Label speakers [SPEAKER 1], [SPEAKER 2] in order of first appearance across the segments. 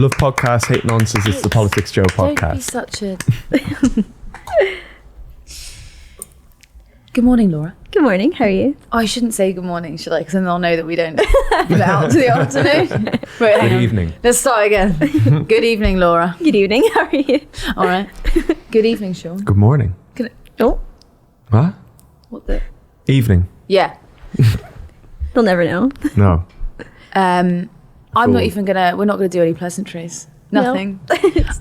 [SPEAKER 1] Love podcasts, hate nonsense. It's the PoliticsJOE podcast.
[SPEAKER 2] Don't be such a... Good morning, Laura.
[SPEAKER 3] Good morning, how are you?
[SPEAKER 2] Oh, I shouldn't say good morning, should I? Because then they'll know that we don't put it out to the afternoon. Wait,
[SPEAKER 1] Good evening.
[SPEAKER 2] Let's start again. Good evening, Laura.
[SPEAKER 3] Good evening, how are you?
[SPEAKER 2] All right. Good evening, Sean.
[SPEAKER 1] Good morning.
[SPEAKER 2] Oh,
[SPEAKER 1] What?
[SPEAKER 2] what the?
[SPEAKER 1] Evening.
[SPEAKER 2] Yeah.
[SPEAKER 3] They'll never know.
[SPEAKER 1] No.
[SPEAKER 2] I'm
[SPEAKER 1] Cool.
[SPEAKER 2] not even gonna. We're not gonna do any pleasantries. Nothing.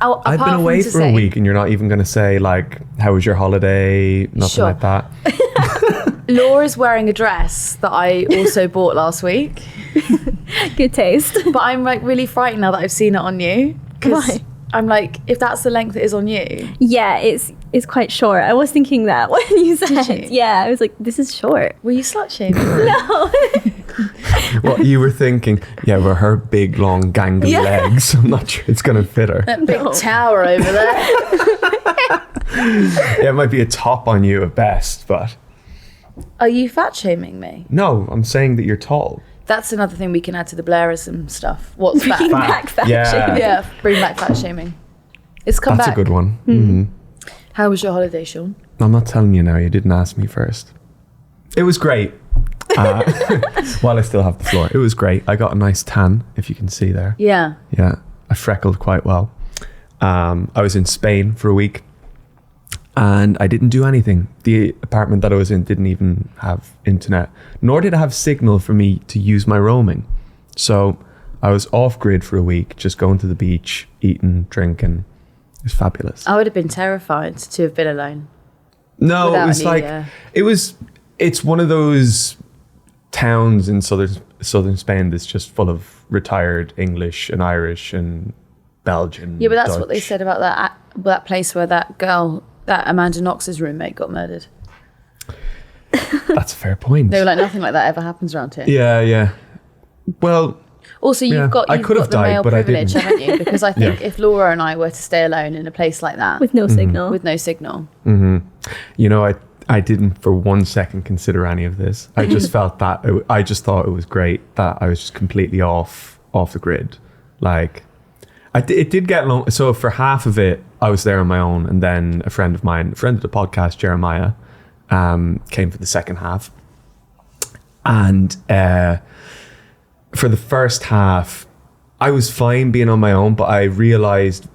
[SPEAKER 2] Oh,
[SPEAKER 1] I've been
[SPEAKER 2] apart
[SPEAKER 1] away
[SPEAKER 2] from to
[SPEAKER 1] for a
[SPEAKER 2] say-
[SPEAKER 1] week and you're not even going to say, like, how was your holiday? Nothing
[SPEAKER 2] Sure.
[SPEAKER 1] like that.
[SPEAKER 2] Laura's wearing a dress that I also bought last week,
[SPEAKER 3] Good taste.
[SPEAKER 2] but I'm like really frightened now that I've seen it on you. 'Cause
[SPEAKER 3] Why?
[SPEAKER 2] I'm like, if that's the length it is on you,
[SPEAKER 3] Yeah, it's quite short. I was thinking that when you said
[SPEAKER 2] you?
[SPEAKER 3] Yeah, I was like, this is short.
[SPEAKER 2] were you slut shaming?
[SPEAKER 3] No.
[SPEAKER 1] What you were thinking, yeah, with her big, long, gangly
[SPEAKER 2] Yeah.
[SPEAKER 1] legs, I'm not sure it's going to fit her.
[SPEAKER 2] That big
[SPEAKER 3] No.
[SPEAKER 2] tower over there.
[SPEAKER 1] Yeah, it might be a top on you at best, but
[SPEAKER 2] Are you fat shaming me?
[SPEAKER 1] no, I'm saying that you're tall.
[SPEAKER 2] That's another thing we can add to the Blairism stuff. What's fat?
[SPEAKER 3] Bring back fat
[SPEAKER 1] Yeah.
[SPEAKER 3] shaming.
[SPEAKER 2] Yeah, bring back fat shaming. It's come
[SPEAKER 1] That's
[SPEAKER 2] back.
[SPEAKER 1] a good one. Mhm.
[SPEAKER 2] How was your holiday, Sean?
[SPEAKER 1] I'm not telling you now. You didn't ask me first. It was great. While I still have the floor, it was great. I got a nice tan, if you can see there.
[SPEAKER 2] Yeah.
[SPEAKER 1] Yeah, I freckled quite well. I was in Spain for a week and I didn't do anything. The apartment that I was in didn't even have internet, nor did it have signal for me to use my roaming. So I was off grid for a week, just going to the beach, eating, drinking. It was fabulous.
[SPEAKER 2] I would have been terrified to have been alone.
[SPEAKER 1] No, it
[SPEAKER 2] without
[SPEAKER 1] was
[SPEAKER 2] any,
[SPEAKER 1] like, it's one of those towns in southern Spain that's just full of retired English and Irish and Belgian.
[SPEAKER 2] Yeah, but that's what they
[SPEAKER 1] Dutch.
[SPEAKER 2] said about that place where that girl, that Amanda Knox's roommate, got murdered.
[SPEAKER 1] That's a fair point.
[SPEAKER 2] They were like, nothing like that ever happens around here.
[SPEAKER 1] Yeah, yeah. Well,
[SPEAKER 2] Also,
[SPEAKER 1] Yeah,
[SPEAKER 2] you've got
[SPEAKER 1] I could have
[SPEAKER 2] the
[SPEAKER 1] died,
[SPEAKER 2] male
[SPEAKER 1] but I
[SPEAKER 2] privilege,
[SPEAKER 1] didn't.
[SPEAKER 2] haven't you? Because I think
[SPEAKER 1] Yeah.
[SPEAKER 2] if Laura and I were to stay alone in a place like that
[SPEAKER 3] With no signal.
[SPEAKER 2] with no signal,
[SPEAKER 1] you know, I didn't for 1 second consider any of this. I just felt that I just thought it was great that I was just completely off the grid. Like, it did get long. So for half of it, I was there on my own, and then a friend of the podcast, Jeremiah, came for the second half. And for the first half, I was fine being on my own, but I realized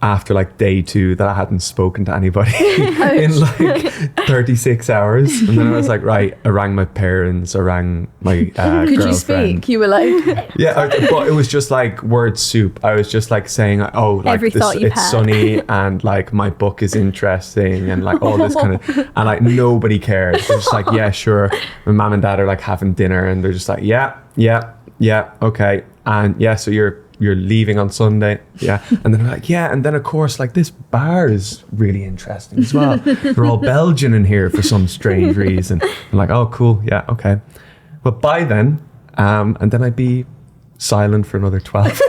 [SPEAKER 1] after like day 2 that I hadn't spoken to anybody in like 36 hours. And then I was like, right, I rang my parents, I rang my
[SPEAKER 2] could
[SPEAKER 1] girlfriend.
[SPEAKER 2] you speak? You were like,
[SPEAKER 1] Yeah, but it was just like word soup. I was just like saying, oh, like
[SPEAKER 3] Every thought you've
[SPEAKER 1] it's
[SPEAKER 3] had.
[SPEAKER 1] sunny and like my book is interesting and like all this kind of, and like nobody cared. They're just like, yeah, sure. My mom and dad are like having dinner and they're just like, yeah, okay. And yeah, so you're leaving on Sunday. Yeah. And then I'm like, yeah. And then of course, like this bar is really interesting as well. They're all Belgian in here for some strange reason. I'm like, oh, cool. Yeah. Okay. But by then, and then I'd be silent for another 12 hours.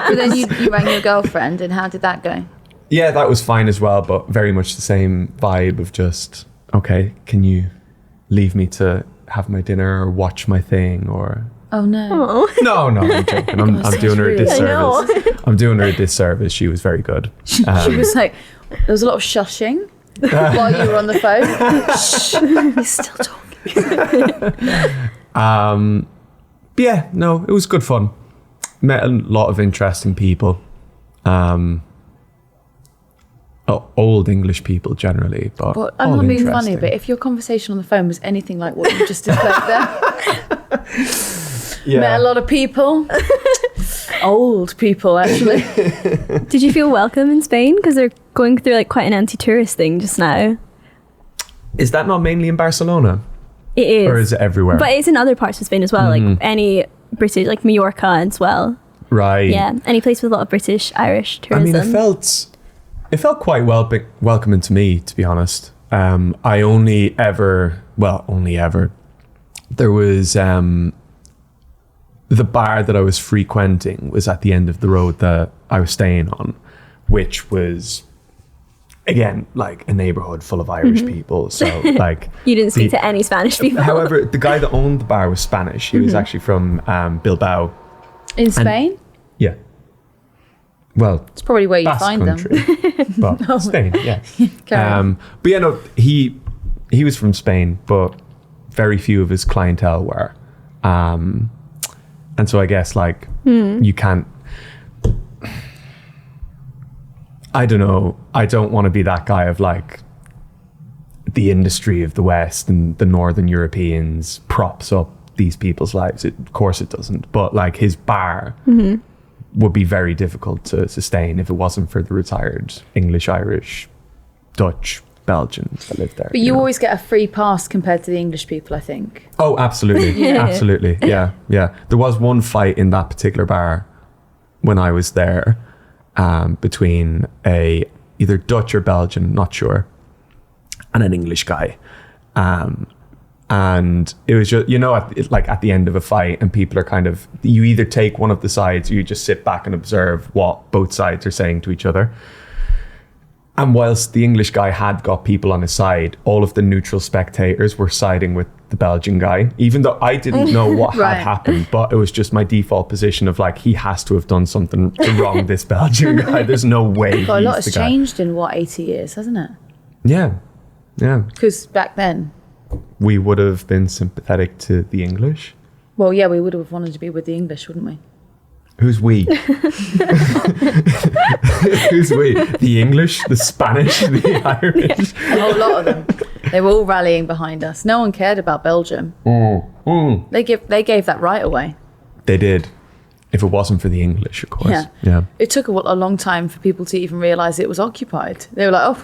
[SPEAKER 2] so then you rang your girlfriend, and how did that go?
[SPEAKER 1] Yeah, that was fine as well, but very much the same vibe of just, okay, can you leave me to have my dinner or watch my thing or...
[SPEAKER 2] Oh no.
[SPEAKER 3] Oh.
[SPEAKER 1] No, I'm joking. I'm doing her a
[SPEAKER 2] really-
[SPEAKER 3] I know.
[SPEAKER 1] disservice. I'm doing her a disservice. She was very good.
[SPEAKER 2] She was like, there was a lot of shushing while you were on the phone. Shh, you're still talking.
[SPEAKER 1] Yeah, no, it was good fun. Met a lot of interesting people. Old English people generally, but
[SPEAKER 2] But I'm
[SPEAKER 1] all
[SPEAKER 2] not being funny,
[SPEAKER 1] interesting.
[SPEAKER 2] but if your conversation on the phone was anything like what you just described there,
[SPEAKER 1] yeah.
[SPEAKER 2] met a lot of people. Old people, actually.
[SPEAKER 3] Did you feel welcome in Spain? Because they're going through like quite an anti-tourist thing just now.
[SPEAKER 1] Is that not mainly in Barcelona?
[SPEAKER 3] It is.
[SPEAKER 1] Or is it everywhere?
[SPEAKER 3] But it's in other parts of Spain as well, like any British, like Mallorca as well.
[SPEAKER 1] Right.
[SPEAKER 3] Yeah, any place with a lot of British, Irish
[SPEAKER 1] I
[SPEAKER 3] tourism.
[SPEAKER 1] mean, it felt quite welcoming to me, to be honest. I only ever, there was the bar that I was frequenting was at the end of the road that I was staying on, which was, again, like a neighborhood full of Irish people. So like...
[SPEAKER 3] You didn't speak to any Spanish people.
[SPEAKER 1] However, the guy that owned the bar was Spanish. He was actually from Bilbao.
[SPEAKER 2] In Spain?
[SPEAKER 1] Yeah. Well,
[SPEAKER 2] It's probably where you
[SPEAKER 1] Basque
[SPEAKER 2] find
[SPEAKER 1] country,
[SPEAKER 2] them.
[SPEAKER 1] but Spain, yeah.
[SPEAKER 2] Carry on.
[SPEAKER 1] But yeah, no, he was from Spain, but very few of his clientele were. And so I guess like you can't, I don't know, I don't want to be that guy of like the industry of the West and the Northern Europeans props up these people's lives. Of course it doesn't, but like his bar would be very difficult to sustain if it wasn't for the retired English, Irish, Dutch, Belgians that live there.
[SPEAKER 2] But you
[SPEAKER 1] know?
[SPEAKER 2] always get a free pass compared to the English people, I think.
[SPEAKER 1] Oh, absolutely. Absolutely. Yeah. Yeah. There was one fight in that particular bar when I was there between either Dutch or Belgian, not sure, and an English guy. And it was just, at the end of a fight and people are kind of, you either take one of the sides or you just sit back and observe what both sides are saying to each other. And whilst the English guy had got people on his side, all of the neutral spectators were siding with the Belgian guy, even though I didn't know what
[SPEAKER 2] Right.
[SPEAKER 1] had happened, but it was just my default position of like, he has to have done something to wrong this Belgian guy. There's no way.
[SPEAKER 2] God, a lot
[SPEAKER 1] he's
[SPEAKER 2] has
[SPEAKER 1] the guy.
[SPEAKER 2] changed in 80 years, hasn't it?
[SPEAKER 1] Yeah. Yeah.
[SPEAKER 2] Because back then,
[SPEAKER 1] We would have been sympathetic to the English.
[SPEAKER 2] well, yeah, we would have wanted to be with the English, wouldn't we?
[SPEAKER 1] Who's we? Who's we? The English, the Spanish, the Irish.
[SPEAKER 2] A whole lot of them. They were all rallying behind us. No one cared about Belgium. They gave that right away.
[SPEAKER 1] They did. If it wasn't for the English, of course.
[SPEAKER 2] Yeah. It took a long time for people to even realise it was occupied. They were like, "Oh,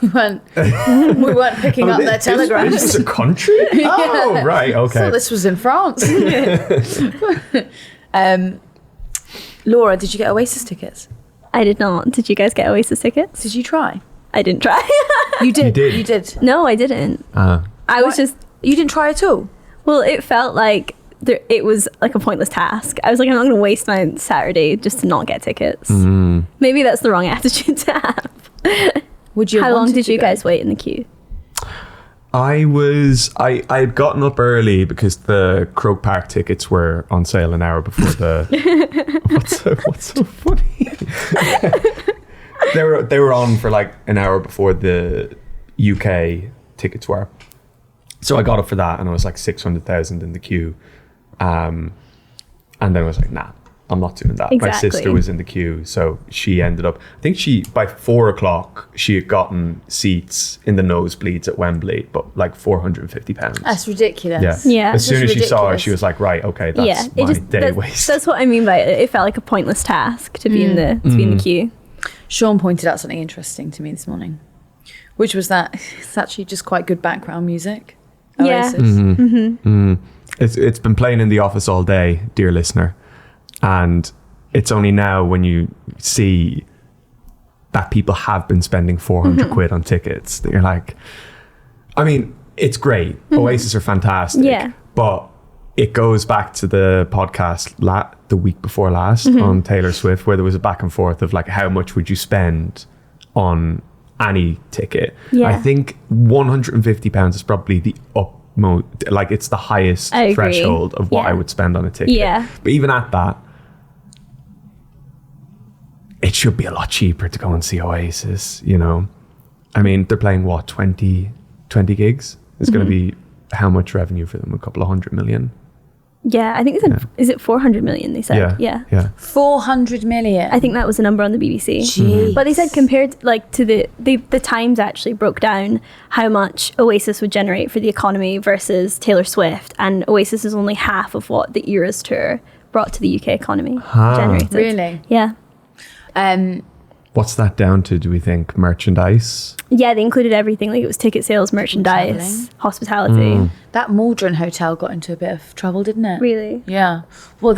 [SPEAKER 2] we weren't picking up their telegrams."
[SPEAKER 1] This is a country? Oh, right, okay.
[SPEAKER 2] So this was in France. Laura, did you get Oasis tickets?
[SPEAKER 3] I did not. Did you guys get Oasis tickets?
[SPEAKER 2] Did you try?
[SPEAKER 3] I didn't try.
[SPEAKER 2] You did.
[SPEAKER 1] did.
[SPEAKER 2] You did.
[SPEAKER 3] No, I didn't. I was
[SPEAKER 2] What?
[SPEAKER 3] just,
[SPEAKER 2] You didn't try at all.
[SPEAKER 3] well, it felt like it was like a pointless task. I was like, I'm not going to waste my Saturday just to not get tickets. Maybe that's the wrong attitude to have.
[SPEAKER 2] Would you?
[SPEAKER 3] How
[SPEAKER 2] have
[SPEAKER 3] long
[SPEAKER 2] wanted
[SPEAKER 3] did
[SPEAKER 2] to
[SPEAKER 3] you
[SPEAKER 2] go?
[SPEAKER 3] guys wait in the queue?
[SPEAKER 1] I had gotten up early because the Croke Park tickets were on sale an hour before the... What's so funny? They were on for like an hour before the UK tickets were. So I got up for that and I was like 600,000 in the queue. And then I was like, nah, I'm not doing that. My
[SPEAKER 3] Exactly.
[SPEAKER 1] sister was in the queue. So she ended up, I think by 4:00, she had gotten seats in the nosebleeds at Wembley, but like £450.
[SPEAKER 2] That's ridiculous.
[SPEAKER 1] Yeah.
[SPEAKER 3] Yeah.
[SPEAKER 1] As soon as
[SPEAKER 2] Just
[SPEAKER 1] she saw her,
[SPEAKER 2] ridiculous.
[SPEAKER 1] she was like, right, okay, that's my day
[SPEAKER 3] that's,
[SPEAKER 1] waste.
[SPEAKER 3] that's what I mean by it. It felt like a pointless task to be in the queue.
[SPEAKER 2] Sean pointed out something interesting to me this morning, which was that it's actually just quite good background music.
[SPEAKER 3] Yeah.
[SPEAKER 2] Oasis.
[SPEAKER 1] It's been playing in the office all day, dear listener. And it's only now when you see that people have been spending 400 quid on tickets that you're like, I mean, it's great. Oasis are fantastic.
[SPEAKER 3] Yeah.
[SPEAKER 1] But it goes back to the podcast the week before last on Taylor Swift, where there was a back and forth of like, how much would you spend on any ticket?
[SPEAKER 3] Yeah.
[SPEAKER 1] I think £150 is probably the utmost, like it's the highest
[SPEAKER 3] I agree.
[SPEAKER 1] threshold of what
[SPEAKER 3] Yeah.
[SPEAKER 1] I would spend on a ticket.
[SPEAKER 3] Yeah.
[SPEAKER 1] But even at that, it should be a lot cheaper to go and see Oasis, you know? I mean, they're playing what, 20 gigs? It's going to be how much revenue for them? A couple of 100 million?
[SPEAKER 3] Yeah, I think they said, is it 400 million they said? Yeah.
[SPEAKER 2] 400 million.
[SPEAKER 3] I think that was the number on the BBC.
[SPEAKER 2] Jeez.
[SPEAKER 3] But they said compared like to the Times actually broke down how much Oasis would generate for the economy versus Taylor Swift, and Oasis is only half of what the Eras tour brought to the UK economy generated.
[SPEAKER 2] Really?
[SPEAKER 3] Yeah.
[SPEAKER 1] What's that down to, do we think? Merchandise?
[SPEAKER 3] Yeah, they included everything. Like it was ticket sales, merchandise, hospitality.
[SPEAKER 2] That Molden Hotel got into a bit of trouble, didn't it?
[SPEAKER 3] Really?
[SPEAKER 2] Yeah. Well,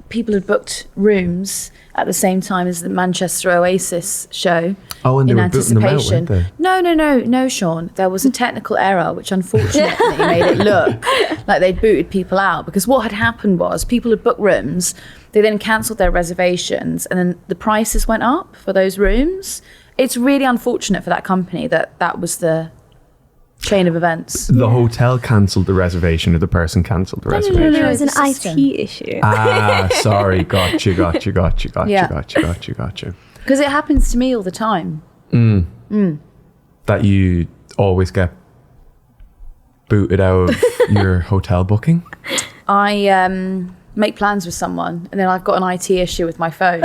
[SPEAKER 2] people had booked rooms at the same time as the Manchester Oasis show.
[SPEAKER 1] Oh, and they
[SPEAKER 2] in
[SPEAKER 1] were booting them out,
[SPEAKER 2] anticipation.
[SPEAKER 1] weren't they?
[SPEAKER 2] No, Sean. There was a technical error, which unfortunately made it look like they'd booted people out. Because what had happened was people had booked rooms, they then cancelled their reservations, and then the prices went up for those rooms. It's really unfortunate for that company that was the chain of events.
[SPEAKER 1] The hotel cancelled the reservation, or the person cancelled the reservation?
[SPEAKER 3] No, there was
[SPEAKER 2] The
[SPEAKER 3] an
[SPEAKER 2] system.
[SPEAKER 3] IT issue.
[SPEAKER 1] Sorry, gotcha.
[SPEAKER 2] Yeah.
[SPEAKER 1] Gotcha.
[SPEAKER 2] Because it happens to me all the time.
[SPEAKER 1] That you always get booted out of your hotel booking?
[SPEAKER 2] I make plans with someone and then I've got an IT issue with my phone.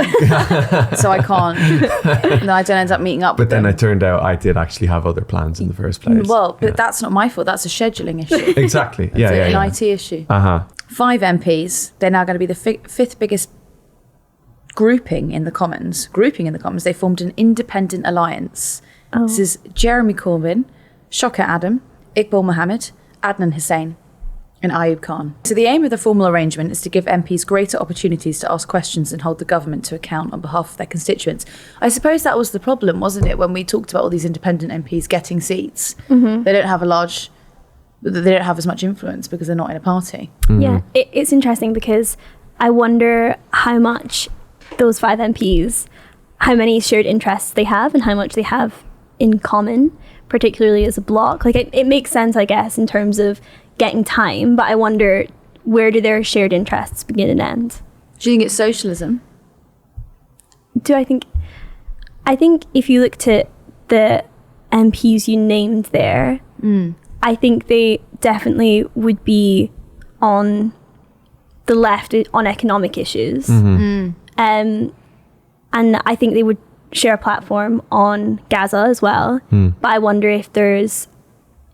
[SPEAKER 2] So I can't. And then I don't end up meeting up
[SPEAKER 1] But
[SPEAKER 2] with
[SPEAKER 1] then
[SPEAKER 2] them.
[SPEAKER 1] it turned out I did actually have other plans in the first place.
[SPEAKER 2] Well, but
[SPEAKER 1] Yeah.
[SPEAKER 2] that's not my fault. That's a scheduling issue.
[SPEAKER 1] Exactly.
[SPEAKER 2] It's
[SPEAKER 1] Yeah.
[SPEAKER 2] an IT issue. 5 MPs. They're now going to be the fifth biggest grouping in the Commons. They formed an independent alliance.
[SPEAKER 3] Oh.
[SPEAKER 2] This is Jeremy Corbyn, Shoker Adam, Iqbal Mohammed, Adnan Hussain, and Ayub Khan. So the aim of the formal arrangement is to give MPs greater opportunities to ask questions and hold the government to account on behalf of their constituents. I suppose that was the problem, wasn't it, when we talked about all these independent MPs getting seats? They don't have as much influence because they're not in a party.
[SPEAKER 3] Yeah, it's interesting because I wonder how much those 5 MPs, how many shared interests they have and how much they have in common, particularly as a bloc. Like it makes sense, I guess, in terms of getting time, but I wonder, where do their shared interests begin and end?
[SPEAKER 2] Do you think it's socialism?
[SPEAKER 3] I think if you looked at the MPs you named there, I think they definitely would be on the left on economic issues. And I think they would share a platform on Gaza as well. But I wonder if there's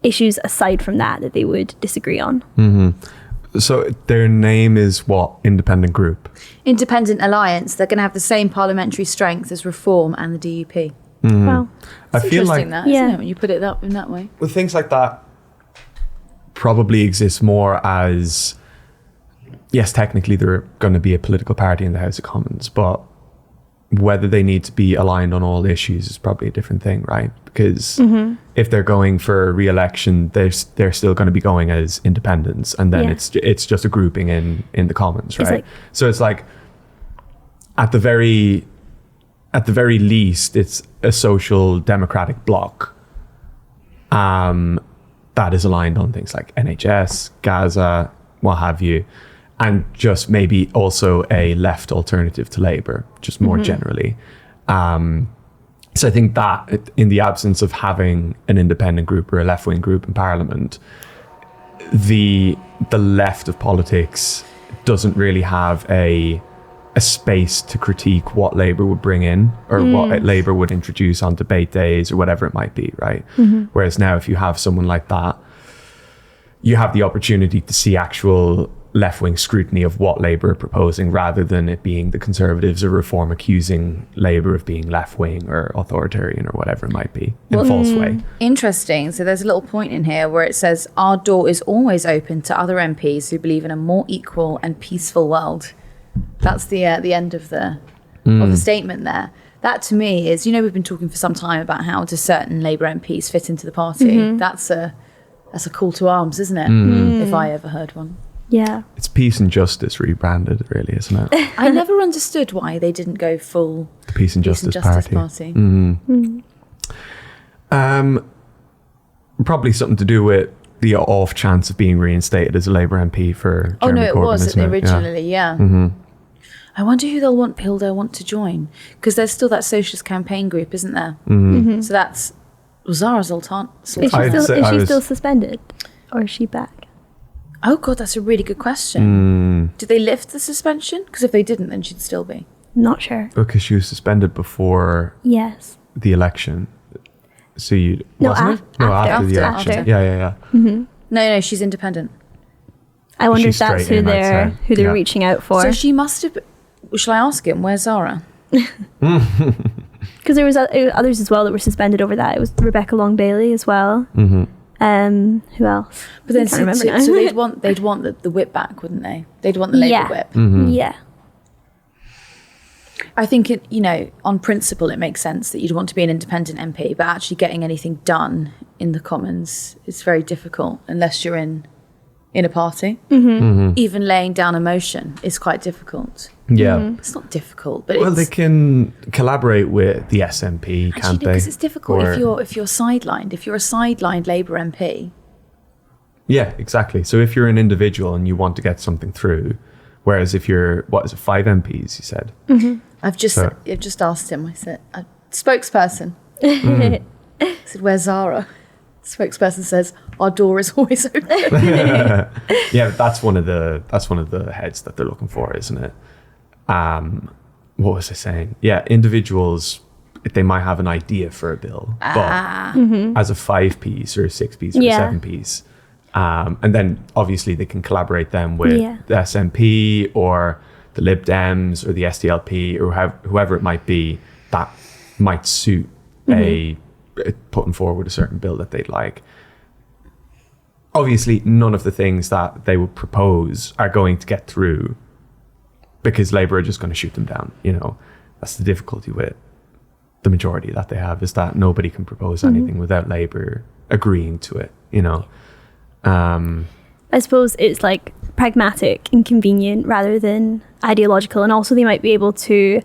[SPEAKER 3] issues aside from that they would disagree on.
[SPEAKER 1] So their name is what? Independent Group?
[SPEAKER 2] Independent Alliance. They're going to have the same parliamentary strength as Reform and the DUP.
[SPEAKER 3] Wow.
[SPEAKER 1] I
[SPEAKER 2] It's
[SPEAKER 1] feel
[SPEAKER 2] interesting
[SPEAKER 1] like
[SPEAKER 2] that, isn't
[SPEAKER 3] Yeah.
[SPEAKER 2] it, when you put it up in that way?
[SPEAKER 1] with things like that probably exists more as, yes, technically they're going to be a political party in the House of Commons, but whether they need to be aligned on all issues is probably a different thing, right? Because if they're going for re-election, they're still going to be going as independents, and then it's just a grouping in the Commons, right? So it's like at the very least, it's a social democratic bloc that is aligned on things like NHS, Gaza, what have you, and just maybe also a left alternative to Labour, just more generally. So I think that in the absence of having an independent group or a left-wing group in Parliament, the left of politics doesn't really have a space to critique what Labour would bring in or what Labour would introduce on debate days or whatever it might be, right? Whereas now if you have someone like that, you have the opportunity to see actual left-wing scrutiny of what Labour are proposing, rather than it being the Conservatives or Reform accusing Labour of being left-wing or authoritarian or whatever it might be in a false way.
[SPEAKER 2] Interesting. So there's a little point in here where it says, our door is always open to other MPs who believe in a more equal and peaceful world. That's the end of the statement there. That to me is, we've been talking for some time about how do certain Labour MPs fit into the party. That's a call to arms, isn't it? If I ever heard one.
[SPEAKER 3] Yeah.
[SPEAKER 1] It's Peace and Justice rebranded, really, isn't it?
[SPEAKER 2] I never understood why they didn't go full
[SPEAKER 1] The Peace and Justice Party. Probably something to do with the off chance of being reinstated as a Labour MP for Jeremy
[SPEAKER 2] it
[SPEAKER 1] Corbyn,
[SPEAKER 2] was
[SPEAKER 1] isn't it?
[SPEAKER 2] originally, yeah. I wonder who they'll want to join, because there's still that socialist campaign group, isn't there? So that's Zara Sultan.
[SPEAKER 3] Is she still suspended, or is she back?
[SPEAKER 2] Oh God, that's a really good question. Did they lift the suspension? Because if they didn't, then she'd still be.
[SPEAKER 3] Not sure.
[SPEAKER 1] Because she was suspended before
[SPEAKER 3] Yes.
[SPEAKER 1] the election. So you
[SPEAKER 3] after
[SPEAKER 1] the election.
[SPEAKER 3] after.
[SPEAKER 1] Yeah.
[SPEAKER 2] No, she's independent.
[SPEAKER 3] I wonder
[SPEAKER 1] She's
[SPEAKER 3] if that's
[SPEAKER 1] straight
[SPEAKER 3] who
[SPEAKER 1] in, I'd say.
[SPEAKER 3] they're
[SPEAKER 1] Yeah.
[SPEAKER 3] reaching out for.
[SPEAKER 2] So she must have. Shall I ask him? Where's Zara?
[SPEAKER 3] Because there was others as well that were suspended over that. It was Rebecca Long Bailey as well. Who else?
[SPEAKER 2] But then,
[SPEAKER 3] I can't remember now.
[SPEAKER 2] so they'd want the whip back, wouldn't they? They'd want the Labour whip.
[SPEAKER 3] Yeah.
[SPEAKER 2] I think on principle, it makes sense that you'd want to be an independent MP, but actually getting anything done in the Commons is very difficult unless you're in in a party. Even laying down a motion is quite difficult.
[SPEAKER 1] Yeah.
[SPEAKER 2] It's not difficult, but
[SPEAKER 1] Well, they can collaborate with the SNP, can't they?
[SPEAKER 2] Because it's difficult
[SPEAKER 1] Or-
[SPEAKER 2] if you're sidelined. If you're a sidelined Labour MP,
[SPEAKER 1] Yeah, exactly. So if you're an individual and you want to get something through, whereas if you're, 5 MPs, you said?
[SPEAKER 2] I've just asked him. I said, spokesperson. I said, where's Zara? Spokesperson says, our door is always open.
[SPEAKER 1] Yeah, that's one of the heads that they're looking for, isn't it? What was I saying? Yeah, individuals, they might have an idea for a bill, but as a 5 piece or a 6 piece or a 7 piece, and then obviously they can collaborate them with the SNP or the Lib Dems or the SDLP or whoever it might be that might suit putting forward a certain bill that they'd like. Obviously, none of the things that they would propose are going to get through because Labour are just going to shoot them down. You know, that's the difficulty with the majority that they have, is that nobody can propose anything without Labour agreeing to it, you know.
[SPEAKER 3] I suppose it's like pragmatic and convenient rather than ideological, and also they might be able to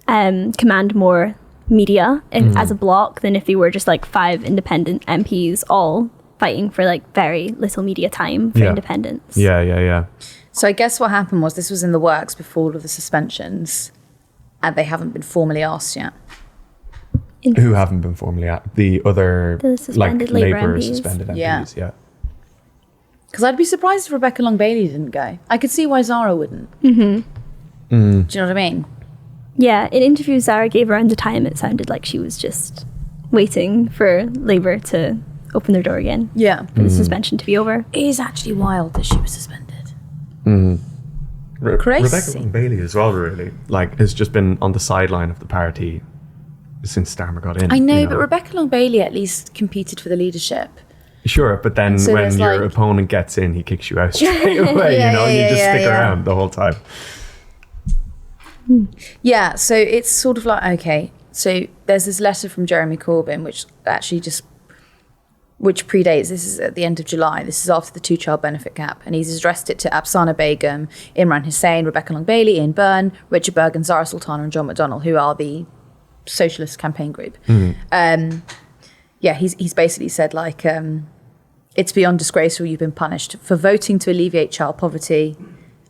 [SPEAKER 3] command more media as a bloc than if they were just like 5 independent MPs all fighting for like very little media time for independence.
[SPEAKER 1] Yeah.
[SPEAKER 2] So I guess what happened was this was in the works before all of the suspensions, and they haven't been formally asked yet.
[SPEAKER 1] Who haven't been formally at the other
[SPEAKER 3] suspended
[SPEAKER 1] like
[SPEAKER 3] Labour
[SPEAKER 1] Labour
[SPEAKER 3] MPs.
[SPEAKER 1] suspended MPs? Yeah.
[SPEAKER 2] Because I'd be surprised if Rebecca Long Bailey didn't go. I could see why Zara wouldn't. Do you know what I mean?
[SPEAKER 3] Yeah, in interviews Zara gave around the time, it sounded like she was just waiting for Labour to open their door again.
[SPEAKER 2] Yeah.
[SPEAKER 3] For the suspension to be over.
[SPEAKER 2] It is actually wild that she was suspended. Crazy.
[SPEAKER 1] Rebecca Long Bailey as well, really, like, has just been on the sideline of the party since Starmer got in.
[SPEAKER 2] I know,
[SPEAKER 1] you
[SPEAKER 2] but Rebecca Long Bailey at least competed for the leadership.
[SPEAKER 1] Sure, but then
[SPEAKER 2] So
[SPEAKER 1] when
[SPEAKER 2] there's,
[SPEAKER 1] your
[SPEAKER 2] like-
[SPEAKER 1] opponent gets in, he kicks you out straight away.
[SPEAKER 2] Yeah,
[SPEAKER 1] you know,
[SPEAKER 2] yeah,
[SPEAKER 1] you just
[SPEAKER 2] yeah,
[SPEAKER 1] stick
[SPEAKER 2] yeah.
[SPEAKER 1] around the whole time.
[SPEAKER 2] Yeah, so it's sort of like, okay, so there's this letter from Jeremy Corbyn, which predates, this is at the end of July, this is after the 2-child benefit cap, and he's addressed it to Afsana Begum, Imran Hussain, Rebecca Long Bailey, Ian Byrne, Richard Bergen, Zara Sultana and John McDonnell, who are the socialist campaign group. He's basically said, like, it's beyond disgraceful you've been punished for voting to alleviate child poverty,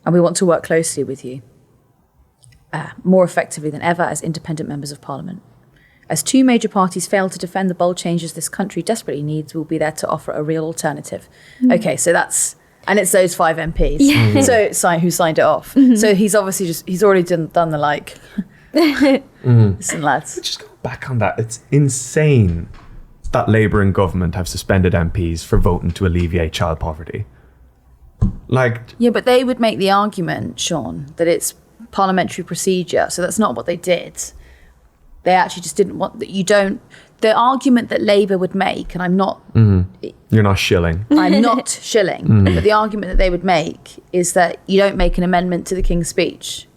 [SPEAKER 2] and we want to work closely with you more effectively than ever as independent members of parliament. As 2 major parties fail to defend the bold changes this country desperately needs, we'll be there to offer a real alternative. Okay, so that's, and it's those 5 MPs. So who signed it off. So he's obviously he's already done the like, listen lads.
[SPEAKER 1] Just go back on that. It's insane that Labour and government have suspended MPs for voting to alleviate child poverty. Like,
[SPEAKER 2] Yeah, but they would make the argument, Sean, that it's parliamentary procedure. So that's not what they did. They actually just didn't want that. The argument that Labour would make, and I'm not
[SPEAKER 1] you're not shilling.
[SPEAKER 2] I'm not shilling, but the argument that they would make is that you don't make an amendment to the King's speech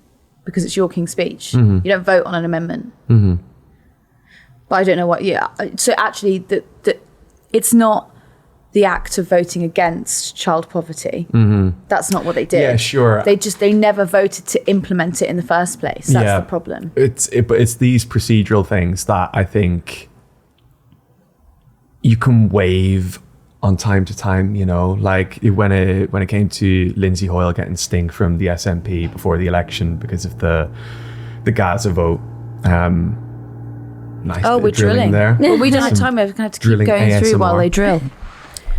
[SPEAKER 2] because it's your King's speech. You don't vote on an amendment. But I don't know what. Yeah. So actually, it's not the act of voting against child poverty. That's not what they did.
[SPEAKER 1] Yeah, sure.
[SPEAKER 2] They never voted to implement it in the first place. That's the problem.
[SPEAKER 1] But it's these procedural things that I think you can waive on time to time, you know, like when it came to Lindsay Hoyle getting stink from the SNP before the election because of the Gaza vote. Nice bit
[SPEAKER 2] We're
[SPEAKER 1] of drilling there.
[SPEAKER 2] Well, we don't have time. We're going to have to keep
[SPEAKER 1] drilling
[SPEAKER 2] going through while
[SPEAKER 1] ASMR.
[SPEAKER 2] they drill.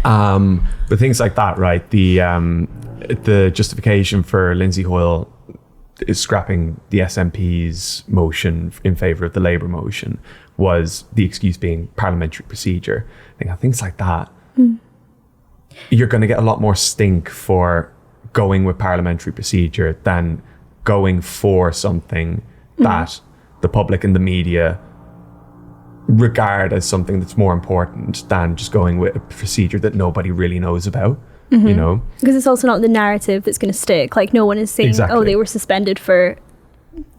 [SPEAKER 1] But things like that, right? The justification for Lindsay Hoyle is scrapping the SNP's motion in favour of the Labour motion was the excuse being parliamentary procedure. Things like that. You're going to get a lot more stink for going with parliamentary procedure than going for something that the public and the media regard as something that's more important than just going with a procedure that nobody really knows about, you know?
[SPEAKER 3] Because it's also not the narrative that's going to stick. Like, no one is saying,
[SPEAKER 1] Exactly.
[SPEAKER 3] they were suspended for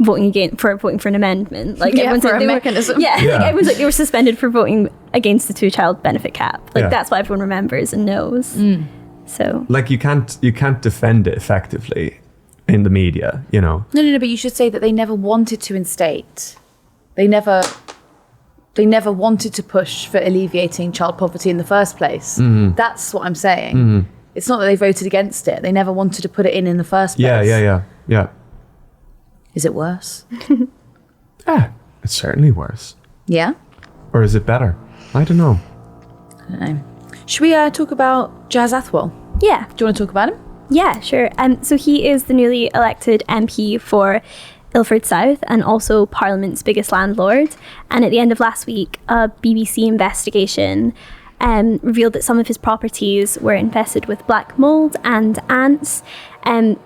[SPEAKER 3] voting for an amendment. Like, everyone's
[SPEAKER 2] for
[SPEAKER 3] like,
[SPEAKER 2] a
[SPEAKER 3] they
[SPEAKER 2] mechanism.
[SPEAKER 3] Were, yeah,
[SPEAKER 1] Yeah.
[SPEAKER 3] like, everyone's like, they were suspended for voting against the 2-child benefit cap. Like,
[SPEAKER 1] Yeah.
[SPEAKER 3] that's what everyone remembers and knows. So
[SPEAKER 1] Like you can't defend it effectively in the media, you know.
[SPEAKER 2] No, but you should say that they never wanted to instate. They never wanted to push for alleviating child poverty in the first place. That's what I'm saying. It's not that they voted against it. They never wanted to put it in the first place.
[SPEAKER 1] Yeah.
[SPEAKER 2] Is it worse?
[SPEAKER 1] It's certainly worse.
[SPEAKER 2] Yeah?
[SPEAKER 1] Or is it better? I don't know.
[SPEAKER 2] I don't know. Should we talk about Jas Athwal?
[SPEAKER 3] yeah.
[SPEAKER 2] Do you want to talk about him?
[SPEAKER 3] Yeah, sure. So he is the newly elected MP for Ilford South and also Parliament's biggest landlord. And at the end of last week, a BBC investigation revealed that some of his properties were infested with black mold and ants.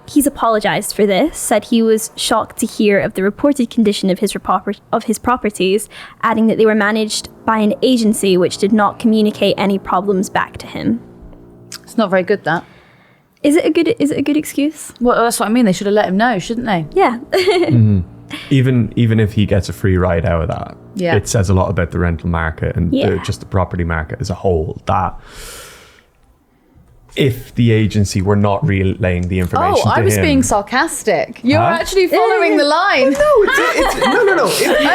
[SPEAKER 3] He's apologised for this, said he was shocked to hear of the reported condition of his properties, adding that they were managed by an agency which did not communicate any problems back to him.
[SPEAKER 2] It's not very good, that.
[SPEAKER 3] Is it a good excuse?
[SPEAKER 2] Well, that's what I mean. They should have let him know, shouldn't they?
[SPEAKER 3] Yeah.
[SPEAKER 1] Even if he gets a free ride out of that,
[SPEAKER 2] Yeah.
[SPEAKER 1] it says a lot about the rental market and
[SPEAKER 3] Yeah.
[SPEAKER 1] just the property market as a whole, that if the agency were not relaying the information to
[SPEAKER 2] I was
[SPEAKER 1] him,
[SPEAKER 2] being sarcastic. You're
[SPEAKER 1] Huh?
[SPEAKER 2] actually following the line.
[SPEAKER 1] No.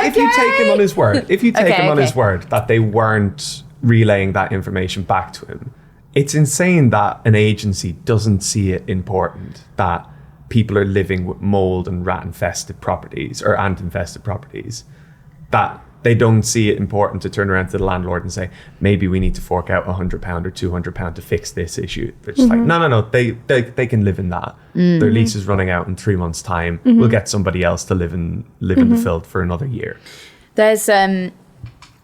[SPEAKER 1] If you take him on his word, his word that they weren't relaying that information back to him, it's insane that an agency doesn't see it important that people are living with mold and rat-infested properties or ant-infested properties, that they don't see it important to turn around to the landlord and say, maybe we need to fork out £100 or £200 to fix this issue. They're just like, no, they can live in that. Their lease is running out in 3 months' time. We'll get somebody else to live in the filth for another year.
[SPEAKER 2] There's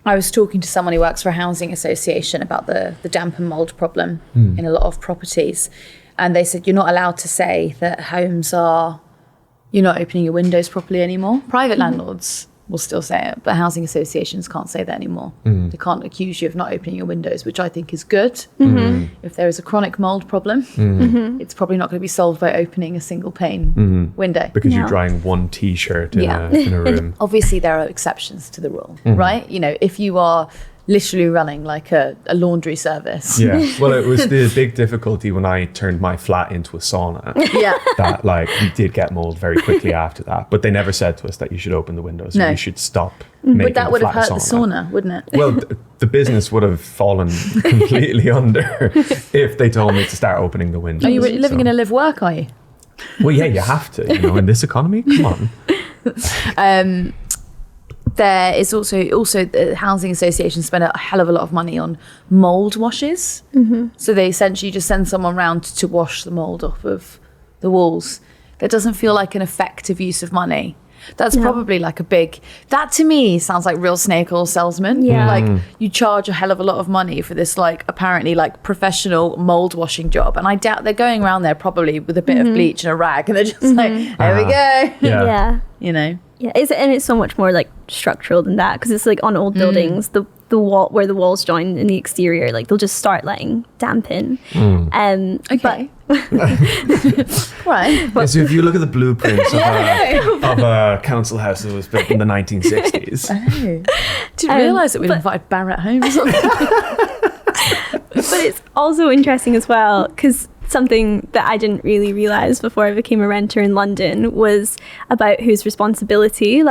[SPEAKER 2] I was talking to someone who works for a housing association about the damp and mold problem in a lot of properties, and they said you're not allowed to say that homes you're not opening your windows properly anymore. Private landlords will still say it, but housing associations can't say that anymore. They can't accuse you of not opening your windows, which I think is good. If there is a chronic mold problem, it's probably not going to be solved by opening a single pane window.
[SPEAKER 1] Because
[SPEAKER 3] No.
[SPEAKER 1] you're drying one T-shirt in a room.
[SPEAKER 2] Obviously, there are exceptions to the rule, right? You know, if you are literally running like a laundry service.
[SPEAKER 1] Yeah. Well, it was the big difficulty when I turned my flat into a sauna.
[SPEAKER 2] Yeah.
[SPEAKER 1] That like we did get mold very quickly after that, but they never said to us that you should open the windows or
[SPEAKER 2] No.
[SPEAKER 1] you should stop making
[SPEAKER 2] But that would have
[SPEAKER 1] flat
[SPEAKER 2] hurt the sauna, wouldn't it?
[SPEAKER 1] Well, the business would have fallen completely under if they told me to start opening the windows.
[SPEAKER 2] Are you living in a live work, are you?
[SPEAKER 1] Well, yeah, you have to, in this economy. Come on.
[SPEAKER 2] There is also the housing association spend a hell of a lot of money on mold washes. So they essentially just send someone round to wash the mold off of the walls. That doesn't feel like an effective use of money. That's probably like that to me sounds like real snake oil salesman.
[SPEAKER 3] Yeah.
[SPEAKER 2] Like you charge a hell of a lot of money for this like apparently like professional mold washing job. And I doubt they're going around there probably with a bit of bleach and a rag and they're just like, there we go.
[SPEAKER 1] Yeah.
[SPEAKER 2] You know?
[SPEAKER 3] Yeah, it's so much more like structural than that, because it's like on old buildings, the wall where the walls join in the exterior, like they'll just start letting damp in.
[SPEAKER 2] Okay. Right.
[SPEAKER 1] Yeah, so if you look at the blueprints of a council house that was built in the 1960s.
[SPEAKER 2] Oh. Didn't realise that we'd invited Barrett home or something.
[SPEAKER 3] But it's also interesting as well, because something that I didn't really realise before I became a renter in London was about whose responsibility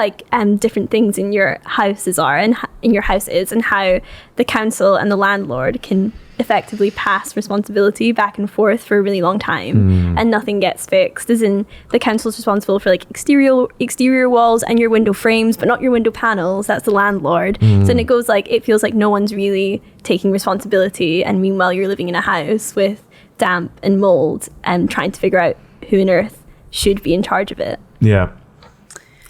[SPEAKER 3] different things in your houses are and in your house is, and how the council and the landlord can effectively pass responsibility back and forth for a really long time and nothing gets fixed, as in the council's responsible for like exterior walls and your window frames but not your window panels. That's the landlord. So then it feels like no one's really taking responsibility, and meanwhile you're living in a house with damp and mold and trying to figure out who on earth should be in charge of it.
[SPEAKER 1] Yeah.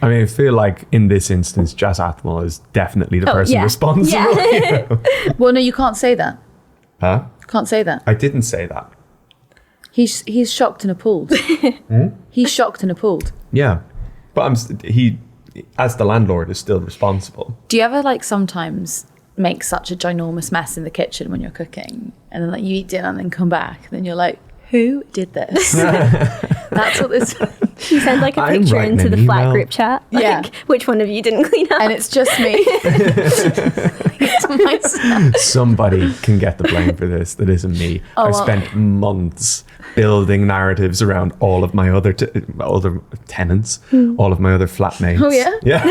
[SPEAKER 1] I mean, I feel like in this instance, Jas Athwal is definitely the person responsible.
[SPEAKER 3] Yeah.
[SPEAKER 2] Well, no, you can't say that.
[SPEAKER 1] Huh?
[SPEAKER 2] Can't say that.
[SPEAKER 1] I didn't say that.
[SPEAKER 2] He's shocked and appalled. He's shocked and appalled.
[SPEAKER 1] Yeah. But he, as the landlord, is still responsible.
[SPEAKER 2] Do you ever sometimes make such a ginormous mess in the kitchen when you're cooking, and then you eat dinner and then come back and then you're like, who did this? That's what this.
[SPEAKER 3] You send like a
[SPEAKER 1] I'm
[SPEAKER 3] picture
[SPEAKER 1] writing
[SPEAKER 3] into
[SPEAKER 1] an
[SPEAKER 3] the flat
[SPEAKER 1] email.
[SPEAKER 3] group chat.
[SPEAKER 2] Yeah.
[SPEAKER 3] Which one of you didn't clean up?
[SPEAKER 2] And it's just me. to myself.
[SPEAKER 1] Somebody can get the blame for this. That isn't me. I spent months building narratives around all of my other tenants, all of my other flatmates.
[SPEAKER 2] Oh, yeah?
[SPEAKER 1] Yeah.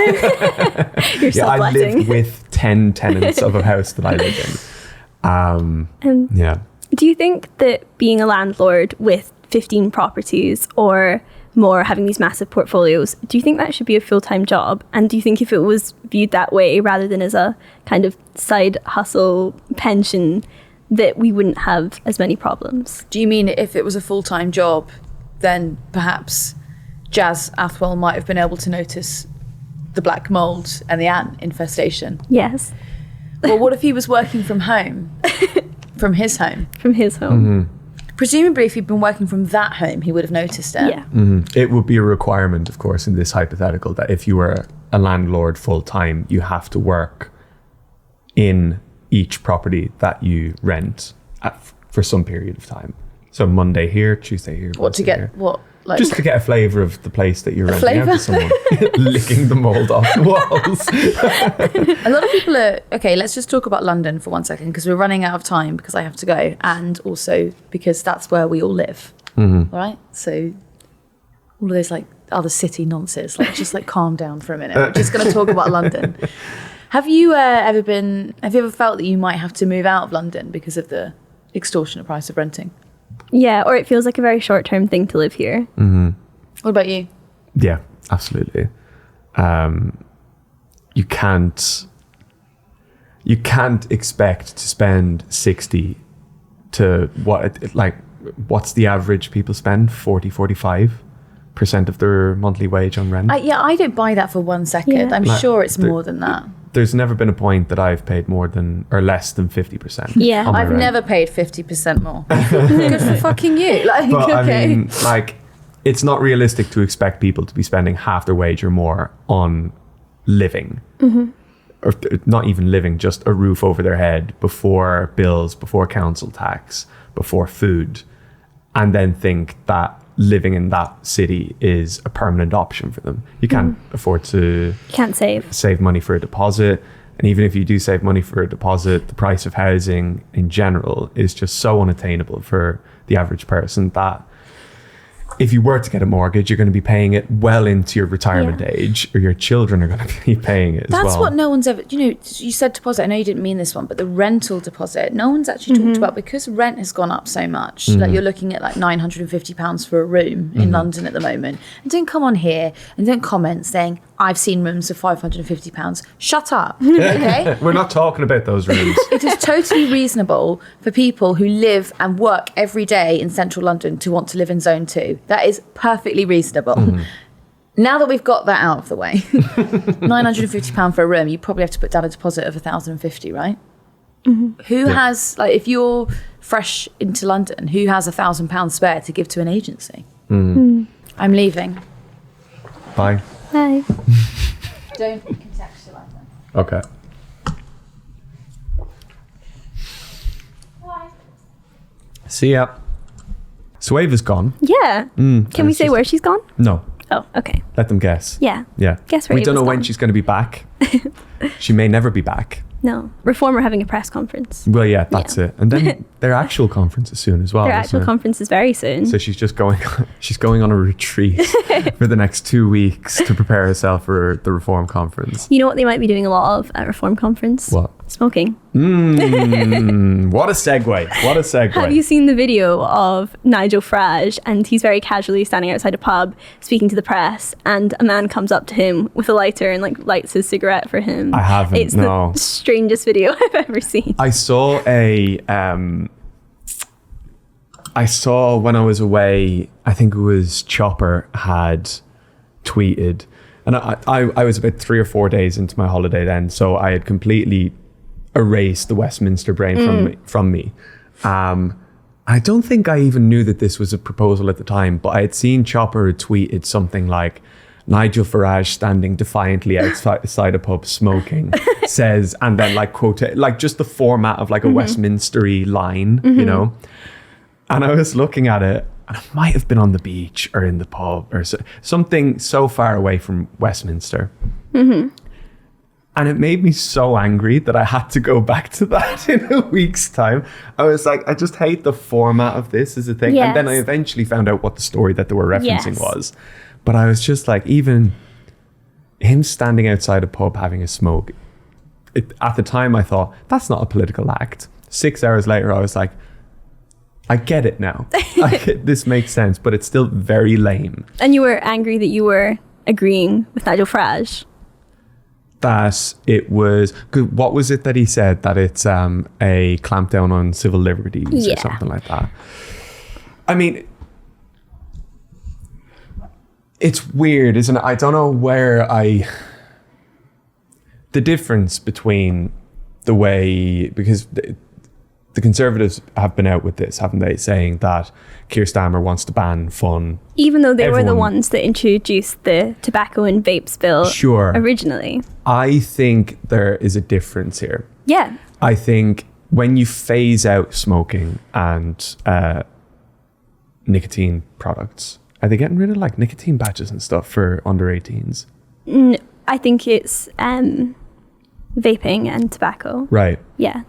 [SPEAKER 3] You're
[SPEAKER 1] I live
[SPEAKER 3] subletting.
[SPEAKER 1] with 10 tenants of a house that I live in. Yeah.
[SPEAKER 3] Do you think that being a landlord with 15 properties or more, having these massive portfolios, do you think that should be a full-time job? And do you think if it was viewed that way rather than as a kind of side hustle pension, that we wouldn't have as many problems?
[SPEAKER 2] Do you mean if it was a full-time job, then perhaps Jas Athwal might have been able to notice the black mould and the ant infestation?
[SPEAKER 3] Yes,
[SPEAKER 2] Well, what if he was working from home? From his home?
[SPEAKER 3] from his home.
[SPEAKER 2] Presumably, if he'd been working from that home, he would have noticed it.
[SPEAKER 3] Yeah.
[SPEAKER 1] It would be a requirement, of course, in this hypothetical that if you were a landlord full time, you have to work in each property that you rent for some period of time. So Monday here, Tuesday here.
[SPEAKER 2] What to
[SPEAKER 1] Wednesday
[SPEAKER 2] get?
[SPEAKER 1] here.
[SPEAKER 2] What? Like,
[SPEAKER 1] Just to get a flavour of the place that you're renting out
[SPEAKER 2] flavour?
[SPEAKER 1] to someone, licking the mould off the walls.
[SPEAKER 2] a lot of people are okay. Let's just talk about London for 1 second because we're running out of time because I have to go, and also because that's where we all live. All right. So all of those like other city nonsense, like just like calm down for a minute. We're just going to talk about London. Have you ever felt that you might have to move out of London because of the extortionate price of renting?
[SPEAKER 3] Yeah, or it feels like a very short-term thing to live here.
[SPEAKER 2] What about you?
[SPEAKER 1] Yeah, absolutely. You can't expect to spend 60 to what's the average people spend? 45% of their monthly wage on rent.
[SPEAKER 2] I don't buy that for 1 second.
[SPEAKER 3] Yeah.
[SPEAKER 2] I'm sure it's more than that.
[SPEAKER 1] There's never been a point that I've paid more than or less than 50%.
[SPEAKER 3] Yeah.
[SPEAKER 1] on my
[SPEAKER 2] I've
[SPEAKER 1] rent.
[SPEAKER 2] never paid 50% more. Good for fucking you. Like,
[SPEAKER 1] But
[SPEAKER 2] okay.
[SPEAKER 1] I mean, it's not realistic to expect people to be spending half their wage or more on living. Or not even living, just a roof over their head before bills, before council tax, before food, and then think that living in that city is a permanent option for them. You can't afford to
[SPEAKER 3] You can't save.
[SPEAKER 1] money for a deposit. And even if you do save money for a deposit, the price of housing in general is just so unattainable for the average person that if you were to get a mortgage, you're going to be paying it well into your retirement age, or your children are going to be paying it as well.
[SPEAKER 2] That's what no one's ever, you said deposit. I know you didn't mean this one, but the rental deposit, no one's actually talked about because rent has gone up so much. Like you're looking at like £950 for a room in London at the moment. And don't come on here and don't comment saying, I've seen rooms for £550. Shut up, okay?
[SPEAKER 1] We're not talking about those rooms.
[SPEAKER 2] It is totally reasonable for people who live and work every day in central London to want to live in zone 2. That is perfectly reasonable. Now that we've got that out of the way, £950 for a room, you probably have to put down a deposit of £1,050, right? Who has, like, if you're fresh into London, who has £1,000 spare to give to an agency? I'm leaving.
[SPEAKER 1] Bye.
[SPEAKER 3] Bye.
[SPEAKER 2] Don't contextualise them.
[SPEAKER 1] Okay.
[SPEAKER 2] Bye.
[SPEAKER 1] See ya. So Ava's gone.
[SPEAKER 3] Yeah. Can we
[SPEAKER 1] it's
[SPEAKER 3] say
[SPEAKER 1] just-
[SPEAKER 3] where she's gone?
[SPEAKER 1] No,
[SPEAKER 3] Oh, okay.
[SPEAKER 1] let them guess.
[SPEAKER 3] Yeah.
[SPEAKER 1] Yeah.
[SPEAKER 3] Guess where
[SPEAKER 1] we don't know
[SPEAKER 3] Ava's
[SPEAKER 1] when
[SPEAKER 3] gone.
[SPEAKER 1] she's going to be back. She may never be back.
[SPEAKER 3] No. Reform are having a press conference.
[SPEAKER 1] Well, yeah, that's it. And then their actual conference is soon as well.
[SPEAKER 3] Their
[SPEAKER 1] isn't
[SPEAKER 3] actual
[SPEAKER 1] it?
[SPEAKER 3] conference is very soon.
[SPEAKER 1] So she's just going. She's going on a retreat for the next 2 weeks to prepare herself for the Reform conference.
[SPEAKER 3] You know what they might be doing a lot of at Reform conference?
[SPEAKER 1] What?
[SPEAKER 3] Smoking.
[SPEAKER 1] What a segue! What a segue!
[SPEAKER 3] Have you seen the video of Nigel Farage, and he's very casually standing outside a pub speaking to the press, and a man comes up to him with a lighter and like lights his cigarette for him?
[SPEAKER 1] I haven't,
[SPEAKER 3] It's
[SPEAKER 1] no.
[SPEAKER 3] the strangest video I've ever seen.
[SPEAKER 1] I saw when I was away, I think it was Chopper had tweeted, and I was about 3 or 4 days into my holiday then, so I had completely erased the Westminster brain from me. I don't think I even knew that this was a proposal at the time, but I had seen Chopper had tweeted something like, Nigel Farage standing defiantly outside a pub smoking says, and then like quote it, like just the format of like a Westminstery line, you know? And I was looking at it, and it might have been on the beach or in the pub or something so far away from Westminster. And And it made me so angry that I had to go back to that in a week's time. I was like, I just hate the format of this as a thing.
[SPEAKER 3] Yes.
[SPEAKER 1] And then I eventually found out what the story that they were referencing
[SPEAKER 3] Yes.
[SPEAKER 1] was. But I was just like, even him standing outside a pub having a smoke, at the time I thought, that's not a political act. 6 hours later, I was like, I get it now. This makes sense, but it's still very lame.
[SPEAKER 3] And you were angry that you were agreeing with Nigel Farage.
[SPEAKER 1] That it was, what was it that he said? That it's a clampdown on civil liberties or something like that. I mean, it's weird, isn't it? I don't know where the difference between the way, because the Conservatives have been out with this, haven't they? Saying that Keir Starmer wants to ban fun.
[SPEAKER 3] Even though they were the ones that introduced the tobacco and vapes bill originally.
[SPEAKER 1] I think there is a difference here.
[SPEAKER 3] Yeah.
[SPEAKER 1] I think when you phase out smoking and nicotine products, are they getting rid of like nicotine badges and stuff for under 18s?
[SPEAKER 3] I think it's vaping and tobacco.
[SPEAKER 1] Right.
[SPEAKER 3] Yeah.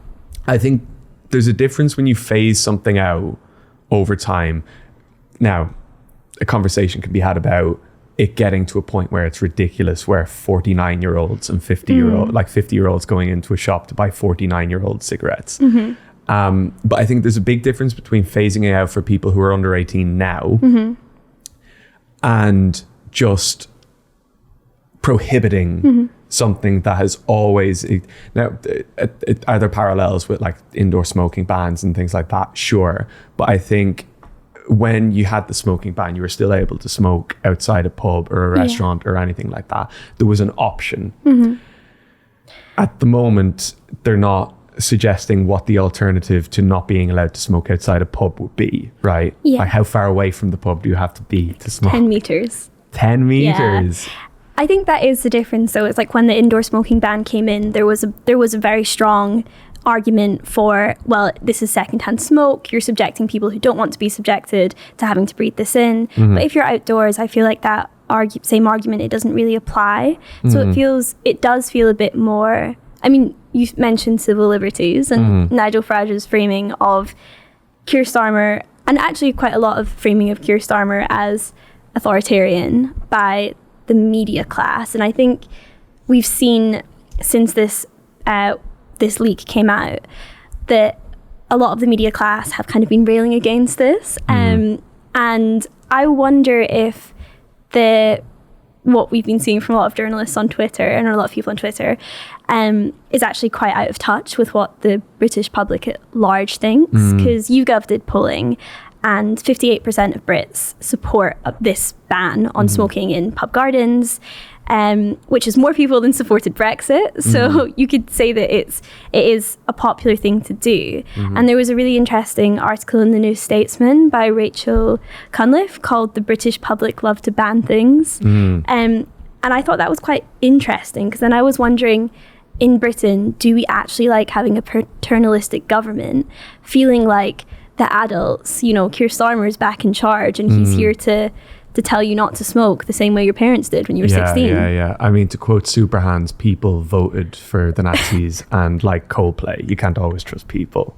[SPEAKER 1] I think there's a difference when you phase something out over time. Now, a conversation can be had about it getting to a point where it's ridiculous, where 49-year-olds and 50-year-olds going into a shop to buy 49-year-old cigarettes. Mm-hmm. But I think there's a big difference between phasing it out for people who are under 18 now and just prohibiting something that has always, now are there parallels with like indoor smoking bans and things like that? Sure. But I think when you had the smoking ban, you were still able to smoke outside a pub or a restaurant or anything like that. There was an option. At the moment, they're not suggesting what the alternative to not being allowed to smoke outside a pub would be, right?
[SPEAKER 3] Yeah.
[SPEAKER 1] Like how far away from the pub do you have to be to smoke?
[SPEAKER 3] 10 meters.
[SPEAKER 1] 10 meters.
[SPEAKER 3] Yeah. I think that is the difference. So it's like when the indoor smoking ban came in, there was a very strong argument for, well, this is secondhand smoke. You're subjecting people who don't want to be subjected to having to breathe this in. But if you're outdoors, I feel like that same argument, it doesn't really apply. So it does feel a bit more, I mean, you mentioned civil liberties and Nigel Farage's framing of Keir Starmer, and actually quite a lot of framing of Keir Starmer as authoritarian by the media class. And I think we've seen since this leak came out that a lot of the media class have kind of been railing against this. And I wonder if what we've been seeing from a lot of journalists on Twitter and a lot of people on Twitter is actually quite out of touch with what the British public at large thinks. Because YouGov did polling and 58% of Brits support this ban on smoking in pub gardens, which is more people than supported Brexit. So you could say that it is a popular thing to do. And there was a really interesting article in the New Statesman by Rachel Cunliffe called "The British Public Love to Ban Things." And I thought that was quite interesting, because then I was wondering, in Britain, do we actually like having a paternalistic government, feeling like the adults, you know, Keir Starmer is back in charge and he's here to tell you not to smoke the same way your parents did when you were 16.
[SPEAKER 1] Yeah. I mean, to quote Superhands, people voted for the Nazis and like Coldplay, you can't always trust people.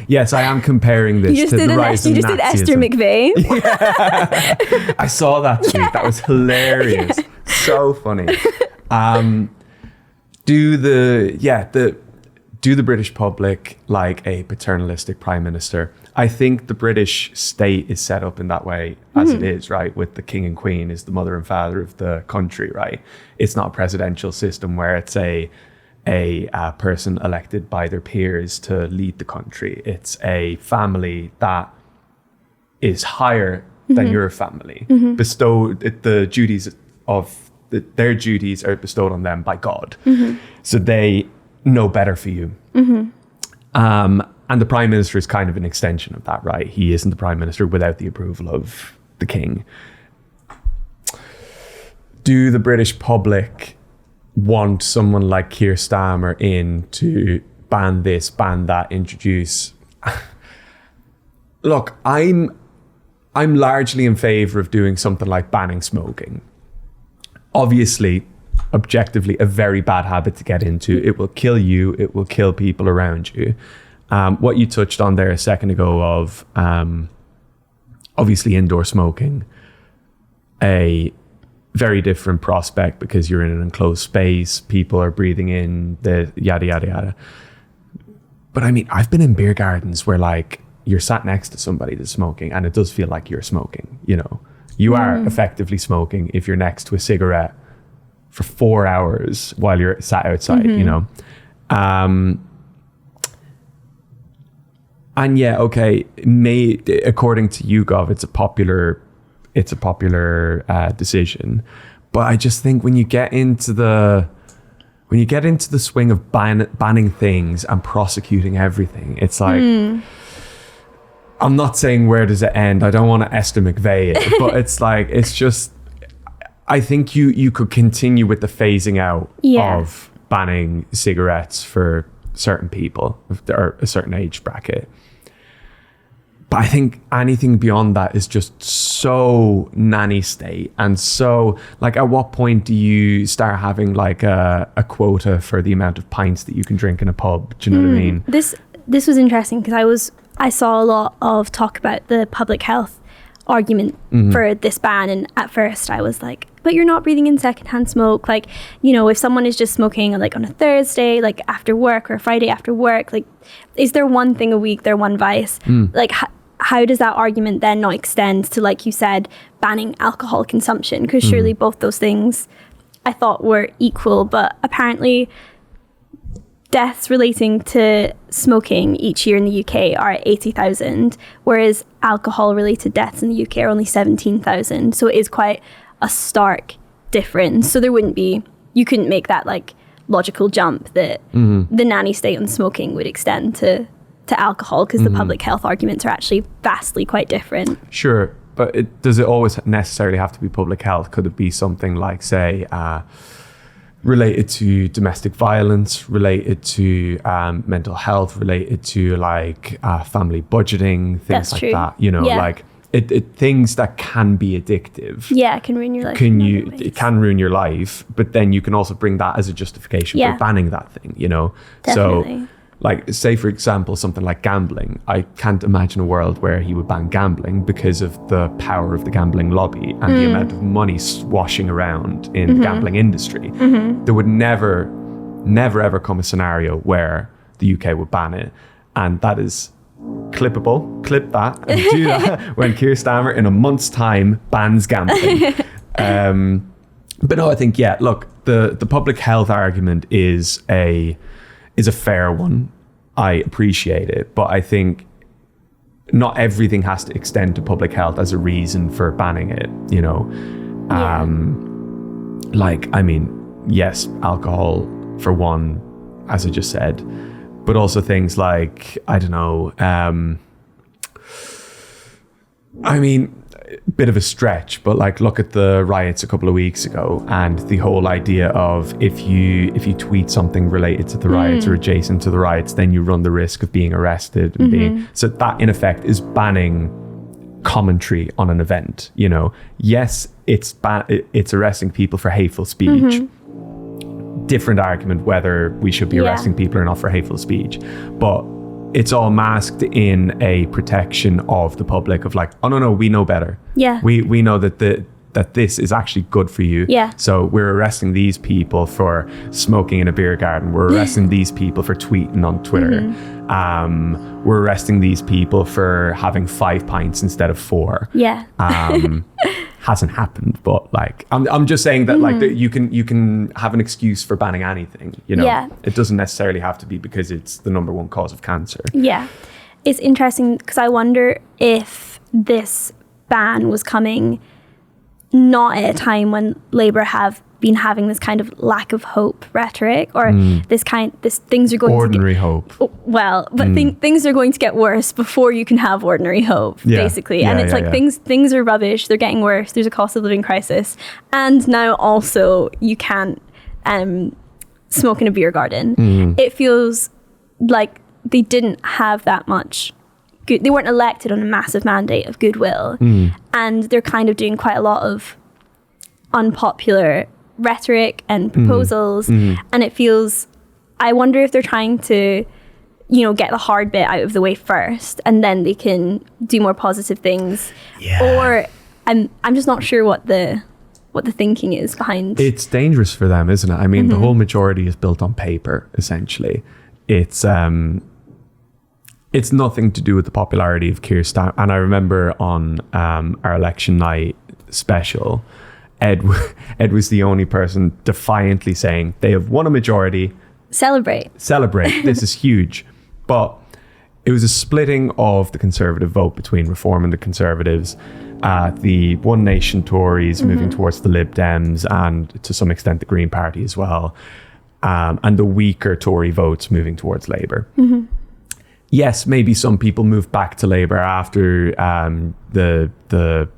[SPEAKER 1] Yes, I am comparing this to the rise of Nazism. You just did Esther McVeigh. Yeah. I saw that tweet. That was hilarious. So funny. Do the British public like a paternalistic prime minister? I think the British state is set up in that way as it is, right? With the king and queen is the mother and father of the country, right? It's not a presidential system where it's a person elected by their peers to lead the country. It's a family that is higher than your family. The duties of their duties are bestowed on them by God. So they know better for you. And the prime minister is kind of an extension of that, right? He isn't the prime minister without the approval of the king. Do the British public want someone like Keir Starmer in to ban this, ban that, introduce? Look, I'm largely in favor of doing something like banning smoking. Obviously, objectively a very bad habit to get into. It will kill you. It will kill people around you. What you touched on there a second ago of obviously indoor smoking, a very different prospect because you're in an enclosed space. People are breathing in the yada, yada, yada. But I mean, I've been in beer gardens where like you're sat next to somebody that's smoking and it does feel like you're smoking, you know. You are effectively smoking if you're next to a cigarette for 4 hours while you're sat outside, you know. And yeah, okay, according to YouGov, it's a popular decision. But I just think when you get into the swing of banning things and prosecuting everything, it's like, I'm not saying where does it end. I don't want to Esther McVeigh it, but it's like, it's just, I think you could continue with the phasing out of banning cigarettes for certain people or a certain age bracket. But I think anything beyond that is just so nanny state. And so, like, at what point do you start having like a quota for the amount of pints that you can drink in a pub? Do you know what I mean?
[SPEAKER 3] This was interesting because I saw a lot of talk about the public health argument for this ban, and at first I was like, but you're not breathing in secondhand smoke. Like, you know, if someone is just smoking like on a Thursday, like after work, or a Friday after work, like, is there one thing a week, their one vice? Like, how does that argument then not extend to, like you said, banning alcohol consumption? Because surely both those things I thought were equal, but apparently deaths relating to smoking each year in the UK are 80,000, whereas alcohol-related deaths in the UK are only 17,000. So it is quite a stark difference. So you couldn't make that like logical jump that the nanny state on smoking would extend to alcohol, because the public health arguments are actually vastly quite different. Sure,
[SPEAKER 1] but does it always necessarily have to be public health? Could it be something like, say, related to domestic violence, related to mental health, related to like family budgeting, things like that? You know, like it things that can be addictive.
[SPEAKER 3] Yeah, it can ruin your life.
[SPEAKER 1] It can ruin your life, but then you can also bring that as a justification for banning that thing, you know?
[SPEAKER 3] Definitely.
[SPEAKER 1] So, like, say, for example, something like gambling. I can't imagine a world where he would ban gambling because of the power of the gambling lobby and the amount of money swashing around in the gambling industry. There would never, ever come a scenario where the UK would ban it. And that is clippable. Clip that and do that when Keir Starmer in a month's time bans gambling. But no, I think, look, the public health argument is a fair one. I appreciate it, but I think not everything has to extend to public health as a reason for banning it, you know. Like, I mean, yes, alcohol for one, as I just said, but also things like, I don't know, I mean, a bit of a stretch, but like, look at the riots a couple of weeks ago and the whole idea of if you tweet something related to the riots or adjacent to the riots, then you run the risk of being arrested and so that in effect is banning commentary on an event, you know. Yes, it's arresting people for hateful speech. Different argument whether we should be arresting people or not for hateful speech, but it's all masked in a protection of the public of like, oh no, we know better. Yeah. We know that this is actually good for you. Yeah. So we're arresting these people for smoking in a beer garden. We're arresting these people for tweeting on Twitter. We're arresting these people for having 5 pints instead of 4. Yeah. Hasn't happened, but like I'm just saying that like that you can have an excuse for banning anything, you know. Yeah. It doesn't necessarily have to be because it's the number one cause of cancer. Yeah.
[SPEAKER 3] It's interesting because I wonder if this ban was coming not at a time when Labour have been having this kind of lack of hope rhetoric, or this things are going
[SPEAKER 1] ordinary hope.
[SPEAKER 3] Well, but things are going to get worse before you can have ordinary hope, basically. And it's like things are rubbish. They're getting worse. There's a cost of living crisis, and now also you can't smoke in a beer garden. It feels like they didn't have that much. They weren't elected on a massive mandate of goodwill, and they're kind of doing quite a lot of unpopular rhetoric and proposals, and it feels, I wonder if they're trying to, you know, get the hard bit out of the way first, and then they can do more positive things. Or I'm just not sure what the thinking is behind.
[SPEAKER 1] It's dangerous for them, isn't it? I mean, the whole majority is built on paper, essentially. It's nothing to do with the popularity of Keir Starmer. And I remember on our election night special, Ed was the only person defiantly saying they have won a majority. Celebrate. This is huge. But it was a splitting of the Conservative vote between Reform and the Conservatives. The One Nation Tories moving towards the Lib Dems, and to some extent the Green Party as well. And the weaker Tory votes moving towards Labour. Yes, maybe some people moved back to Labour after the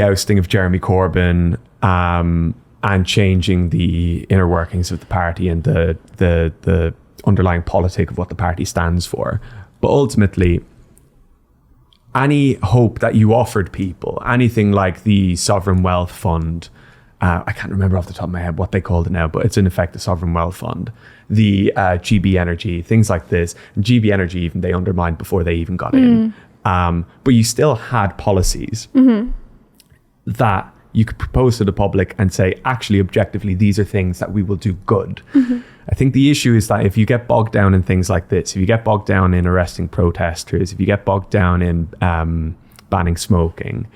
[SPEAKER 1] ousting of Jeremy Corbyn, and changing the inner workings of the party and the underlying politic of what the party stands for. But ultimately, any hope that you offered people, anything like the Sovereign Wealth Fund, I can't remember off the top of my head what they called it now, but it's in effect the Sovereign Wealth Fund, the GB Energy, things like this. GB Energy, even they undermined before they even got in. But you still had policies that you could propose to the public and say, actually, objectively, these are things that we will do good. I think the issue is that if you get bogged down in things like this, if you get bogged down in arresting protesters, if you get bogged down in banning smoking,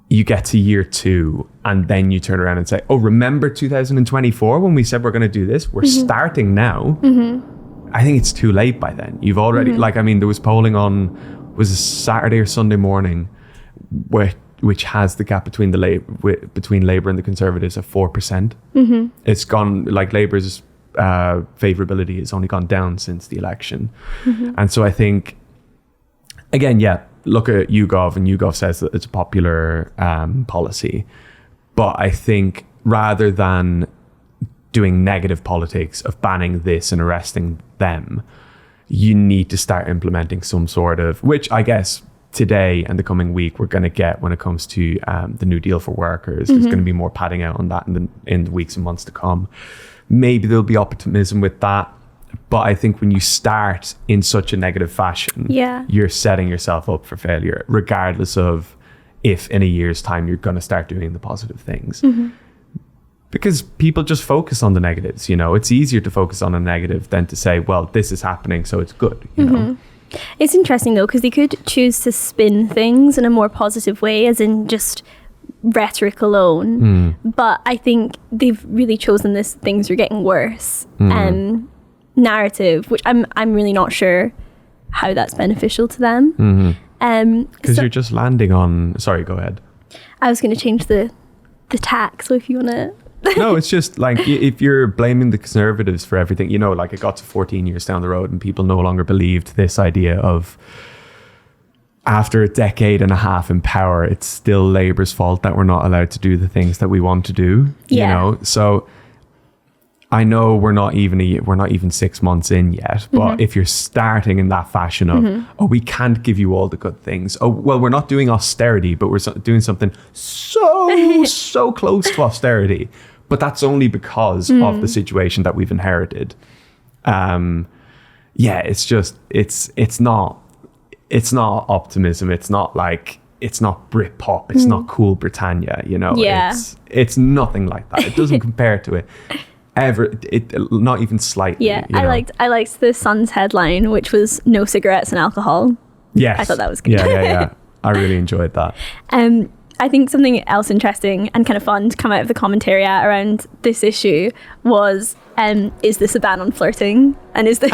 [SPEAKER 1] you get to year 2 and then you turn around and say, oh, remember 2024 when we said we're going to do this? We're starting now. I think it's too late by then. You've already, there was polling on, was it Saturday or Sunday morning, which has the gap between between Labour and the Conservatives at 4%. It's gone, Labour's favourability has only gone down since the election. And so I think, again, look at YouGov, and YouGov says that it's a popular policy. But I think rather than doing negative politics of banning this and arresting them, you need to start implementing some sort of, which I guess today and the coming week we're going to get when it comes to the New Deal for workers. There's going to be more padding out on that in the weeks and months to come. Maybe there'll be optimism with that. But I think when you start in such a negative fashion, you're setting yourself up for failure, regardless of if in a year's time you're going to start doing the positive things. Because people just focus on the negatives. It's easier to focus on a negative than to say, well, this is happening, so it's good, you know.
[SPEAKER 3] It's interesting though, because they could choose to spin things in a more positive way, as in just rhetoric alone. But I think they've really chosen this things are getting worse narrative, which I'm really not sure how that's beneficial to them.
[SPEAKER 1] Because you're just landing on, sorry, go ahead.
[SPEAKER 3] I was going to change the tack, so if you want to.
[SPEAKER 1] No, it's just if you're blaming the Conservatives for everything, it got to 14 years down the road and people no longer believed this idea of, after a decade and a half in power, it's still Labour's fault that we're not allowed to do the things that we want to do. So I know we're not even 6 months in yet, but if you're starting in that fashion of, oh, we can't give you all the good things. Oh, well, we're not doing austerity, but we're doing something so close to austerity. But that's only because of the situation that we've inherited. It's just, it's not optimism. It's not Britpop. It's not Cool Britannia, It's nothing like that. It doesn't compare to it. Not even slightly.
[SPEAKER 3] I liked the Sun's headline, which was no cigarettes and alcohol.
[SPEAKER 1] Yes,
[SPEAKER 3] I thought that was good.
[SPEAKER 1] Yeah. I really enjoyed that.
[SPEAKER 3] I think something else interesting and kind of fun to come out of the commentariat around this issue was, is this a ban on flirting? And is this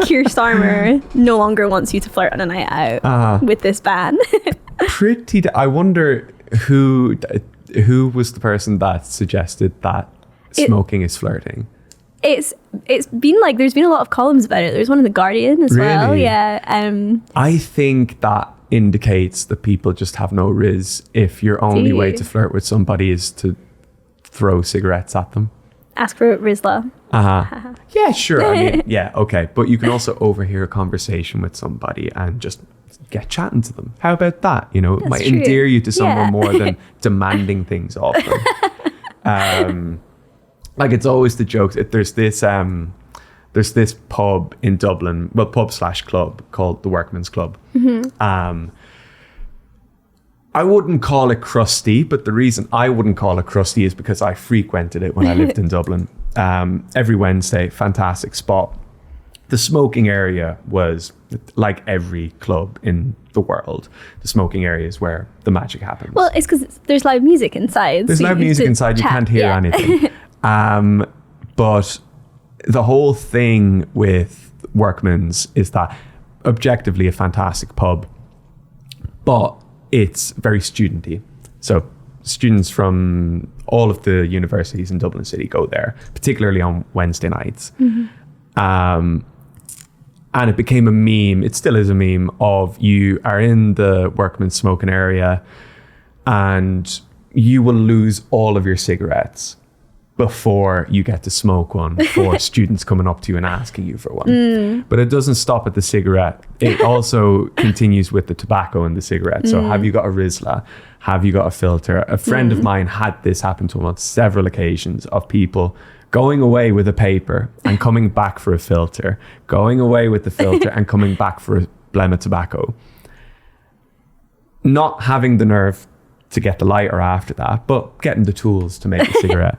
[SPEAKER 3] Keir Starmer no longer wants you to flirt on a night out with this ban?
[SPEAKER 1] I wonder who was the person that suggested that smoking is flirting.
[SPEAKER 3] It's been there's been a lot of columns about it. There's one in The Guardian as well. Yeah.
[SPEAKER 1] I think that indicates that people just have no riz if your only way to flirt with somebody is to throw cigarettes at them.
[SPEAKER 3] Ask for Rizla.
[SPEAKER 1] Yeah, sure. I mean, yeah, okay. But you can also overhear a conversation with somebody and just get chatting to them. How about that? You know, it might
[SPEAKER 3] true.
[SPEAKER 1] endear you to someone
[SPEAKER 3] Yeah.
[SPEAKER 1] more than demanding things of them. Like it's always the jokes. There's this pub in Dublin, well, pub/club called the Workman's Club. I wouldn't call it crusty, but the reason I wouldn't call it crusty is because I frequented it when I lived in Dublin. Every Wednesday, fantastic spot. The smoking area was like every club in the world. The smoking area is where the magic happens.
[SPEAKER 3] Well, it's because there's loud music inside.
[SPEAKER 1] There's
[SPEAKER 3] so
[SPEAKER 1] loud
[SPEAKER 3] you
[SPEAKER 1] music
[SPEAKER 3] can
[SPEAKER 1] inside. You
[SPEAKER 3] chat.
[SPEAKER 1] can't hear
[SPEAKER 3] Yeah.
[SPEAKER 1] anything. But the whole thing with Workman's is that objectively a fantastic pub, but it's very studenty. So students from all of the universities in Dublin City go there, particularly on Wednesday nights. And it became a meme. It still is a meme of you are in the Workman's smoking area and you will lose all of your cigarettes before you get to smoke one for students coming up to you and asking you for one. But it doesn't stop at the cigarette. It also continues with the tobacco and the cigarette. So have you got a Rizla? Have you got a filter? A friend of mine had this happen to him on several occasions of people going away with a paper and coming back for a filter, going away with the filter and coming back for a blem of tobacco. Not having the nerve to get the lighter after that, but getting the tools to make a cigarette.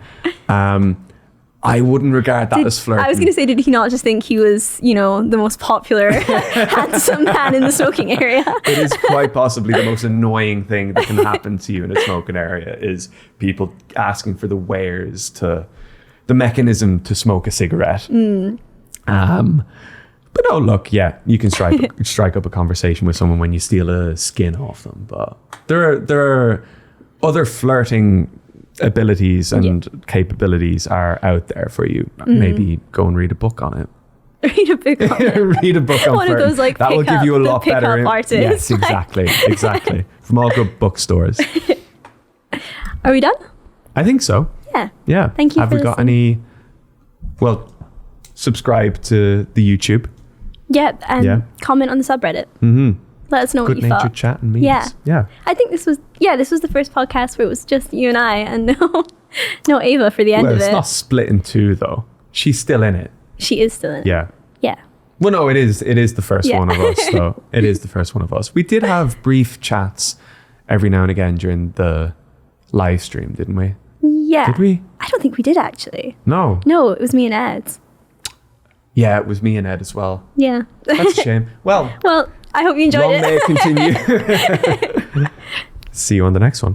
[SPEAKER 1] I wouldn't regard that as flirting.
[SPEAKER 3] I was going to say, did he not just think he was, the most popular, handsome man in the smoking area?
[SPEAKER 1] It is quite possibly the most annoying thing that can happen to you in a smoking area is people asking for the wares to, the mechanism to smoke a cigarette. But no, look, yeah, you can strike up a conversation with someone when you steal a skin off them. But there are other flirting abilities and capabilities are out there for you. Maybe go and read a book on it.
[SPEAKER 3] Read a book on it.
[SPEAKER 1] Read a book on
[SPEAKER 3] One of
[SPEAKER 1] flirting.
[SPEAKER 3] those, like,
[SPEAKER 1] that will give you a lot better.
[SPEAKER 3] artists.
[SPEAKER 1] Yes, exactly. From all good bookstores.
[SPEAKER 3] Are we done?
[SPEAKER 1] I think so. Yeah.
[SPEAKER 3] Thank you
[SPEAKER 1] Have
[SPEAKER 3] for
[SPEAKER 1] we got
[SPEAKER 3] listening.
[SPEAKER 1] any? Well, subscribe to the YouTube.
[SPEAKER 3] Yeah, and
[SPEAKER 1] Yeah.
[SPEAKER 3] comment on the subreddit. Let us know what you
[SPEAKER 1] Good-natured
[SPEAKER 3] thought.
[SPEAKER 1] chat and memes.
[SPEAKER 3] Yeah. I think this was the first podcast where it was just you and I and no Ava for the end
[SPEAKER 1] Well,
[SPEAKER 3] of
[SPEAKER 1] it's
[SPEAKER 3] it.
[SPEAKER 1] not split in two though. She's still in it.
[SPEAKER 3] She is still in it.
[SPEAKER 1] Yeah.
[SPEAKER 3] Yeah.
[SPEAKER 1] Well, no, it is the first
[SPEAKER 3] Yeah.
[SPEAKER 1] one of us, though. It is the first one of us. We did have brief chats every now and again during the live stream, didn't we?
[SPEAKER 3] Yeah.
[SPEAKER 1] Did we?
[SPEAKER 3] I don't think we did actually.
[SPEAKER 1] No.
[SPEAKER 3] No, it was me and Ed.
[SPEAKER 1] Yeah, it was me and Ed as well.
[SPEAKER 3] Yeah.
[SPEAKER 1] That's a shame. Well,
[SPEAKER 3] Well, I hope you enjoyed
[SPEAKER 1] long
[SPEAKER 3] it.
[SPEAKER 1] may it continue. See you on the next one.